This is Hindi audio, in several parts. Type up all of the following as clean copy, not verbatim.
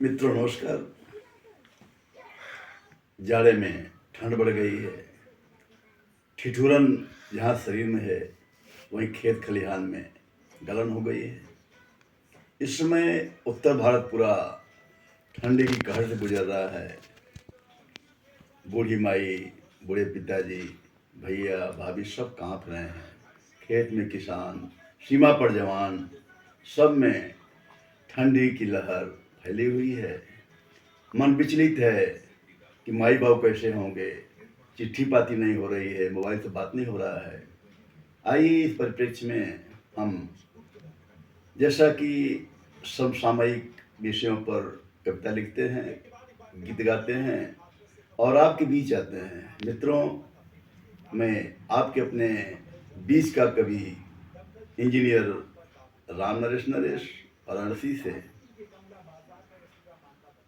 मित्रों नमस्कार। जाड़े में ठंड बढ़ गई है। ठिठुरन जहाँ शरीर में है वहीं खेत खलिहान में गलन हो गई है। इस समय उत्तर भारत पूरा ठंडी की कहर से गुजर रहा है। बूढ़ी माई, बूढ़े पिताजी, भैया भाभी सब कांप रहे हैं। खेत में किसान, सीमा पर जवान, सब में ठंडी की लहर फैली हुई है। मन विचलित है कि माई बाप कैसे होंगे। चिट्ठी पाती नहीं हो रही है, मोबाइल से बात नहीं हो रहा है। आइए इस परिप्रेक्ष्य में हम, जैसा कि समसामयिक विषयों पर कविता लिखते हैं, गीत गाते हैं और आपके बीच आते हैं। मित्रों, मैं आपके अपने बीच का कवि इंजीनियर राम नरेश वाराणसी से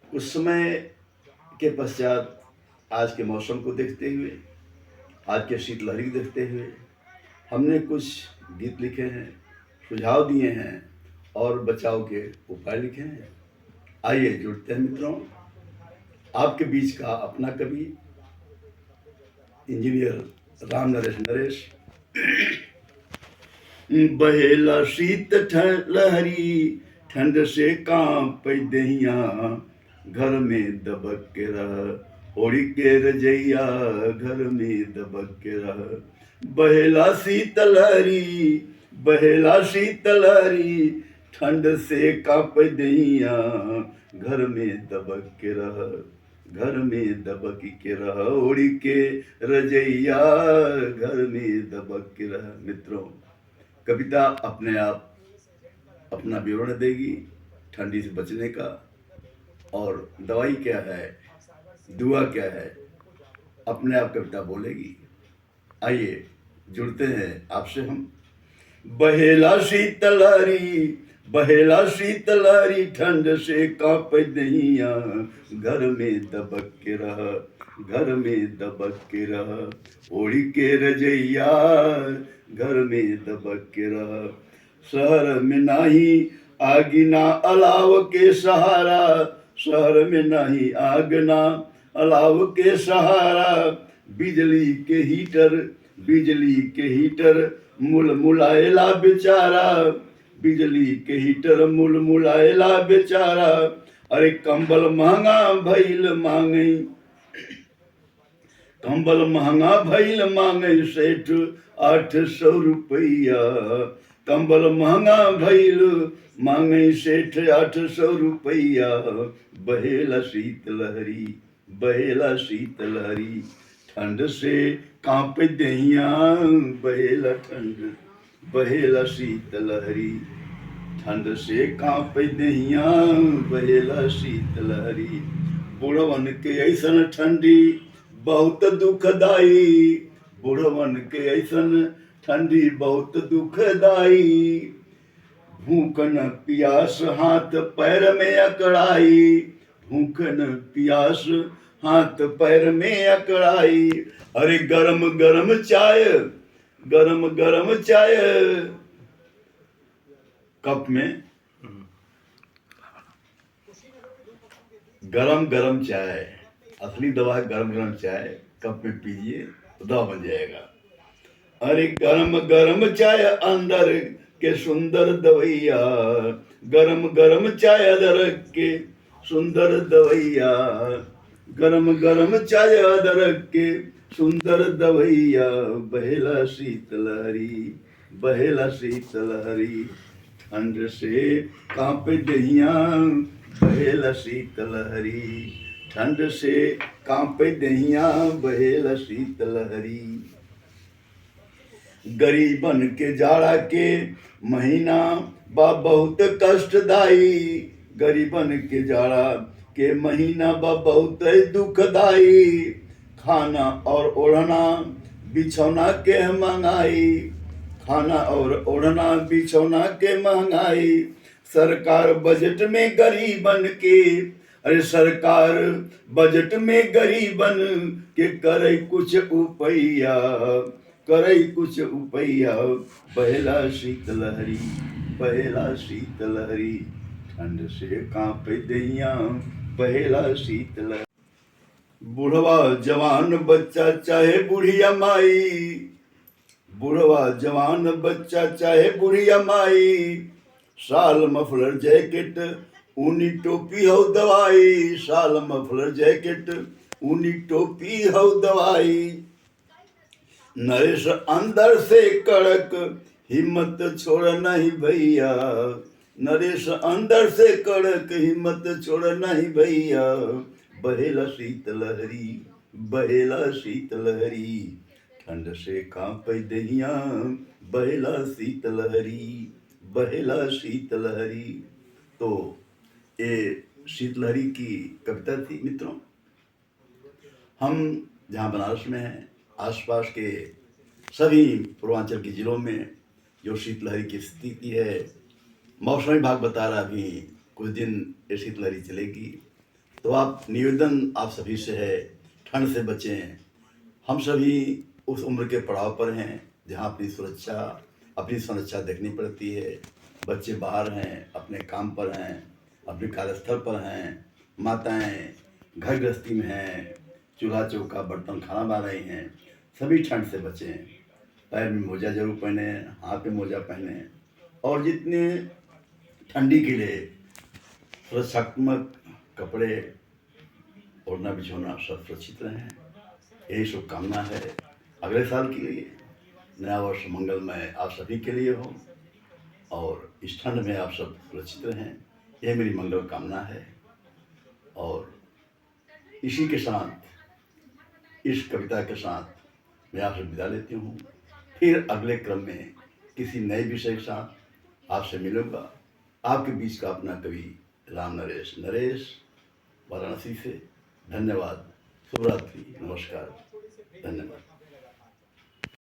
कुछ समय के पश्चात आज के मौसम को देखते हुए, आज के शीतलहरी को देखते हुए हमने कुछ गीत लिखे हैं, सुझाव दिए हैं और बचाव के उपाय लिखे हैं। आइए जुड़ते हैं मित्रों। आपके बीच का अपना कवि इंजीनियर राम नरेश। बहेला शीत लहरी, ठंड से कांप दहिया, घर में दबक के रह, ओढ़ के रजैया, घर में दबक के रह। बहेला शीतलहरी, बहेला शीतलहरी, ठंड से कांप दहिया, घर में दबक के रह, घर में दबक के रह, ओढ़ के रजैया, घर में दबक के रह। मित्रों, कविता अपने आप अपना विवरण देगी ठंडी से बचने का, और दवाई क्या है, दुआ क्या है, अपने आप कविता बोलेगी। आइए जुड़ते हैं आपसे हम। बहेला शीतलहरी, बहेला शीतलहरी, ठंड से कांप दहिया, घर में दबक के रह, घर में दबक के रह, ओढ़ के रजैया, घर में दबक के रह। शहर में नाही आग ना अलाव के सहारा, शहर में नाही आग ना अलाव के सहारा, बिजली के हीटर, बिजली के हीटर मुलमुलाएला बेचारा, बिजली के हीटर मुलमुलाएला बेचारा। अरे कंबल महंगा भइल मांगई, कंबल महंगा भइल मांगई सेठ 800 रुपया, कंबल महंगा भइल मांगई सेठ 800 रुपया। बहेला शीतलहरी, बहेला शीतलहरी, ठंड से कांप दहिया, बहेला ठंड, बहेला शीतलहरी, ठंड से कांप दहिया, बहेला शीतलहरी। बुढ़वन के ऐसन ठंडी बहुत दुखदाई, बुढ़वन के ऐसन ठंडी बहुत दुखदाई। भूख न प्यास हाथ पैर में अकड़ाई, भूख न प्यास हाथ पैर में अकड़ाई। अरे गरम गरम चाय, गरम गरम चाय, कप में गरम गरम चाय, असली दवा है गरम गरम चाय, कप में पीजिए तो दवा बन जाएगा। अरे गरम गरम चाय अंदर के सुंदर दवैया, गरम गरम चाय अंदर के सुंदर दवैया, गरम गरम चाय अंदर के सुंदर दवैया। बहेला शीतलहरी, बहेला शीतलहरी, ठंड से कांप दहिया, बहेला शीतलहरी, ठंड से कांप दहिया, बहेला शीतलहरी। गरीबन के जाड़ा के महीना बा बहुत कष्टदाई, गरीबन के जाड़ा के महीना बा बहुत दुखदाई। खाना और ओढ़ना बिछौना के महंगाई, खाना और ओढ़ना बिछौना के महंगाई। सरकार बजट में गरीबन के, अरे सरकार बजट में गरीबन के करे कुछ उपैया, करे कुछ उपैया। बहेला शीतलहरी, बहेला शीतलहरी, ठंड से कांप दहिया पहला शीतल। बुढ़वा जवान बच्चा चाहे बुढ़िया माई, बुढ़वा जवान बच्चा चाहे बुढ़िया माई, साल मफलर जैकेट ऊनी टोपी हो दवाई, साल मफलर जैकेट ऊनी टोपी हो दवाई। नरेश अंदर से कड़क हिम्मत छोड़ नहीं भैया, नरेश अंदर से कड़क हिम्मत छोड़ नहीं भैया। बहेला शीतलहरी, बहेला शीतलहरी, ठंड से कांप दहिया बहेला शीतलहरी, बहेला शीतलहरी। तो ये शीतलहरी की कविता थी मित्रों। हम जहाँ बनारस में हैं, आसपास के सभी पूर्वांचल के ज़िलों में जो शीतलहरी की स्थिति है, मौसम विभाग बता रहा अभी कुछ दिन ये शीतलहरी चलेगी। तो आप निवेदन आप सभी से है, ठंड से बचें। हम सभी उस उम्र के पड़ाव पर हैं जहाँ अपनी सुरक्षा, अपनी संरक्षा देखनी पड़ती है। बच्चे बाहर हैं, अपने काम पर हैं, अपने कार्यस्थल पर हैं, माताएं घर गृहस्थी में हैं, चूल्हा चौका बर्तन खाना बना रही हैं। सभी ठंड से बचें। पैर में मोजा जरूर पहने, हाथ में मोजा पहने, और जितने ठंडी के लिए सुरक्षात्मक कपड़े ओढ़ना बिछोना सब सुरक्षित रहें। यही शुभकामना है अगले साल के लिए। नया वर्ष मंगलमय आप सभी के लिए हो और इस ठंड में आप सब सुरक्षित रहें, यह मेरी मंगल कामना है। और इसी के साथ, इस कविता के साथ मैं आपसे विदा लेती हूँ। फिर अगले क्रम में किसी नए विषय के साथ आपसे मिलूंगा। आपके बीच का अपना कवि राम नरेश, नरेश वाराणसी से। धन्यवाद। शुभ रात्रि, नमस्कार, धन्यवाद।